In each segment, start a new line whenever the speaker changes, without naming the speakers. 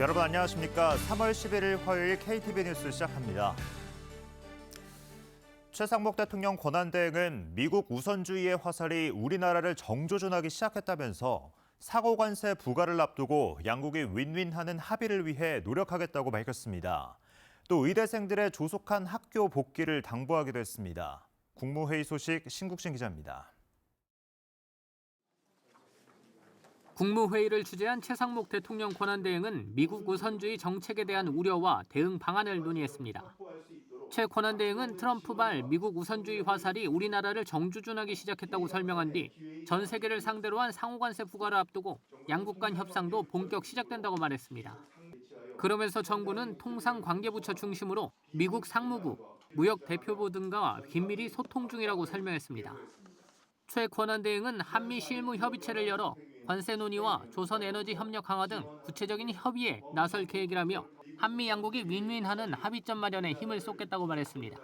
여러분 안녕하십니까? 3월 11일 화요일 KTV 뉴스 시작합니다. 최상목 대통령 권한대행은 미국 우선주의의 화살이 우리나라를 정조준하기 시작했다면서 상호 관세 부과를 앞두고 양국이 윈윈하는 합의를 위해 노력하겠다고 밝혔습니다. 또 의대생들의 조속한 학교 복귀를 당부하기도 했습니다. 국무회의 소식 신국신 기자입니다.
국무회의를 주재한 최상목 대통령 권한대행은 미국 우선주의 정책에 대한 우려와 대응 방안을 논의했습니다. 최 권한대행은 트럼프발 미국 우선주의 화살이 우리나라를 정주준하기 시작했다고 설명한 뒤 전 세계를 상대로 한 상호관세 부과를 앞두고 양국 간 협상도 본격 시작된다고 말했습니다. 그러면서 정부는 통상관계부처 중심으로 미국 상무부, 무역대표부 등과 긴밀히 소통 중이라고 설명했습니다. 최 권한대행은 한미 실무 협의체를 열어 관세 논의와 조선에너지 협력 강화 등 구체적인 협의에 나설 계획이라며 한미 양국이 윈윈하는 합의점 마련에 힘을 쏟겠다고 말했습니다.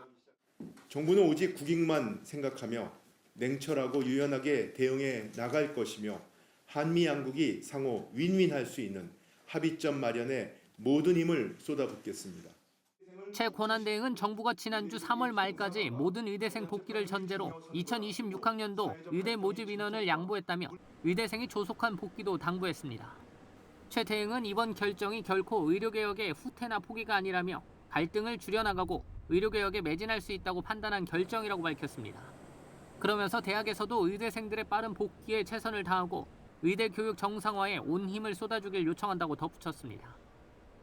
정부는 오직 국익만 생각하며 냉철하고 유연하게 대응해 나갈 것이며 한미 양국이 상호 윈윈할 수 있는 합의점 마련에 모든 힘을 쏟아붓겠습니다.
최 권한대행은 정부가 지난주 3월 말까지 모든 의대생 복귀를 전제로 2026학년도 의대 모집 인원을 양보했다며 의대생이 조속한 복귀도 당부했습니다. 최 대행은 이번 결정이 결코 의료개혁의 후퇴나 포기가 아니라며 갈등을 줄여나가고 의료개혁에 매진할 수 있다고 판단한 결정이라고 밝혔습니다. 그러면서 대학에서도 의대생들의 빠른 복귀에 최선을 다하고 의대 교육 정상화에 온 힘을 쏟아주길 요청한다고 덧붙였습니다.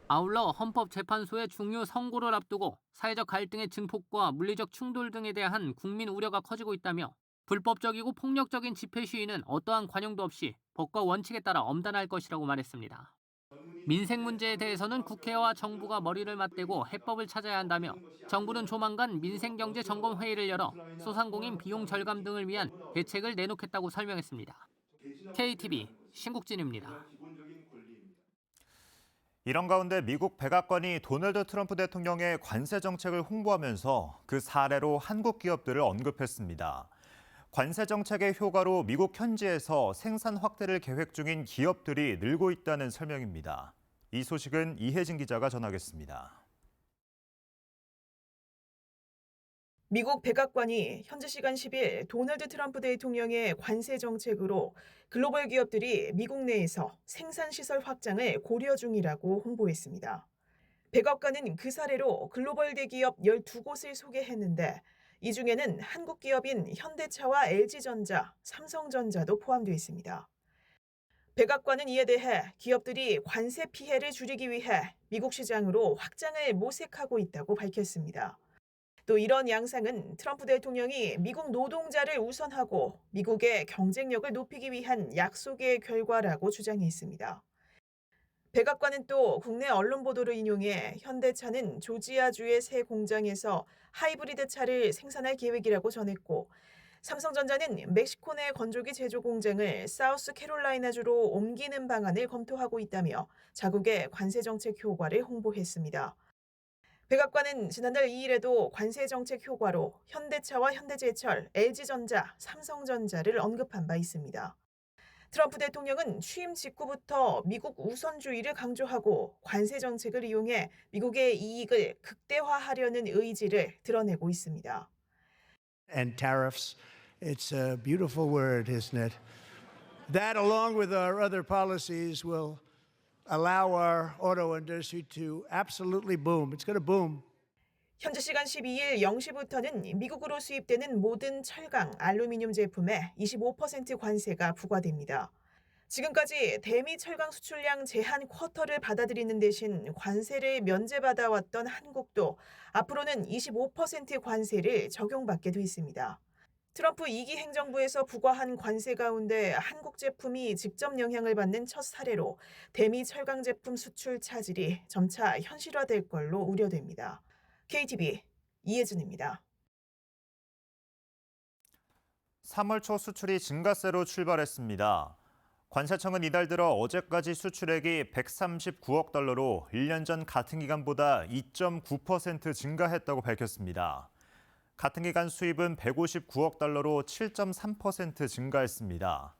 아울러 헌법재판소의 중요 선고를 앞두고 사회적 갈등의 증폭과 물리적 충돌 등에 대한 국민 우려가 커지고 있다며 불법적이고 폭력적인 집회 시위는 어떠한 관용도 없이 법과 원칙에 따라 엄단할 것이라고 말했습니다. 민생 문제에 대해서는 국회와 정부가 머리를 맞대고 해법을 찾아야 한다며 정부는 조만간 민생경제점검회의를 열어 소상공인 비용 절감 등을 위한 대책을 내놓겠다고 설명했습니다. KTV 신국진입니다.
이런 가운데 미국 백악관이 도널드 트럼프 대통령의 관세 정책을 홍보하면서 그 사례로 한국 기업들을 언급했습니다. 관세 정책의 효과로 미국 현지에서 생산 확대를 계획 중인 기업들이 늘고 있다는 설명입니다. 이 소식은 이혜진 기자가 전하겠습니다.
미국 백악관이 현지 시간 10일 도널드 트럼프 대통령의 관세 정책으로 글로벌 기업들이 미국 내에서 생산시설 확장을 고려 중이라고 홍보했습니다. 백악관은 그 사례로 글로벌 대기업 12곳을 소개했는데 이 중에는 한국 기업인 현대차와 LG전자, 삼성전자도 포함되어 있습니다. 백악관은 이에 대해 기업들이 관세 피해를 줄이기 위해 미국 시장으로 확장을 모색하고 있다고 밝혔습니다. 또 이런 양상은 트럼프 대통령이 미국 노동자를 우선하고 미국의 경쟁력을 높이기 위한 약속의 결과라고 주장했습니다. 백악관은 또 국내 언론 보도를 인용해 현대차는 조지아주의 새 공장에서 하이브리드 차를 생산할 계획이라고 전했고 삼성전자는 멕시코 내 건조기 제조 공장을 사우스캐롤라이나주로 옮기는 방안을 검토하고 있다며 자국의 관세 정책 효과를 홍보했습니다. 백악관은 지난달 2일에도 관세 정책 효과로 현대차와 현대제철, LG전자, 삼성전자를 언급한 바 있습니다. 트럼프 대통령은 취임 직후부터 미국 우선주의를 강조하고 관세 정책을 이용해 미국의 이익을 극대화하려는 의지를 드러내고 있습니다.
And tariffs, it's a beautiful word, isn't it? That, along with our other policies, will allow our auto industry to absolutely boom. It's going to boom.
현지 시간 12일 0시부터는 미국으로 수입되는 모든 철강, 알루미늄 제품에 25% 관세가 부과됩니다. 지금까지 대미 철강 수출량 제한 쿼터를 받아들이는 대신 관세를 면제받아왔던 한국도 앞으로는 25% 관세를 적용받게 돼 있습니다. 트럼프 2기 행정부에서 부과한 관세 가운데 한국 제품이 직접 영향을 받는 첫 사례로 대미 철강 제품 수출 차질이 점차 현실화될 걸로 우려됩니다. KTV 이혜진입니다.
3월 초 수출이 증가세로 출발했습니다. 관세청은 이달 들어 어제까지 수출액이 139억 달러로 1년 전 같은 기간보다 2.9% 증가했다고 밝혔습니다. 같은 기간 수입은 159억 달러로 7.3% 증가했습니다.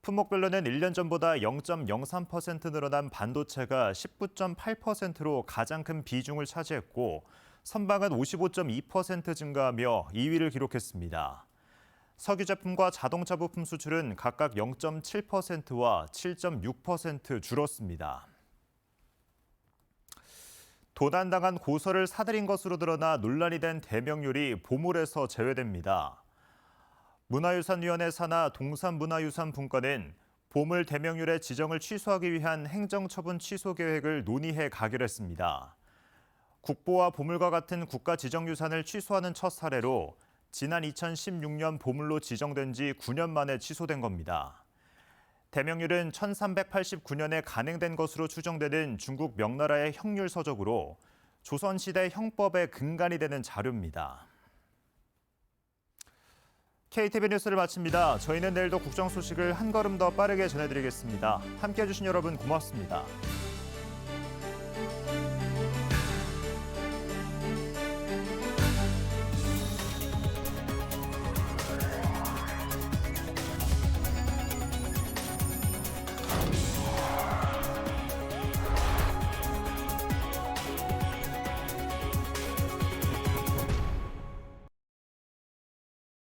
품목별로는 1년 전보다 0.03% 늘어난 반도체가 19.8%로 가장 큰 비중을 차지했고 선박은 55.2% 증가하며 2위를 기록했습니다. 석유 제품과 자동차 부품 수출은 각각 0.7%와 7.6% 줄었습니다. 도난당한 고서를 사들인 것으로 드러나 논란이 된 대명률이 보물에서 제외됩니다. 문화유산위원회 산하 동산문화유산분과는 보물 대명률의 지정을 취소하기 위한 행정처분 취소 계획을 논의해 가결했습니다. 국보와 보물과 같은 국가 지정유산을 취소하는 첫 사례로 지난 2016년 보물로 지정된 지 9년 만에 취소된 겁니다. 대명률은 1389년에 간행된 것으로 추정되는 중국 명나라의 형률 서적으로 조선시대 형법의 근간이 되는 자료입니다. KTV 뉴스를 마칩니다. 저희는 내일도 국정 소식을 한 걸음 더 빠르게 전해드리겠습니다. 함께해 주신 여러분 고맙습니다.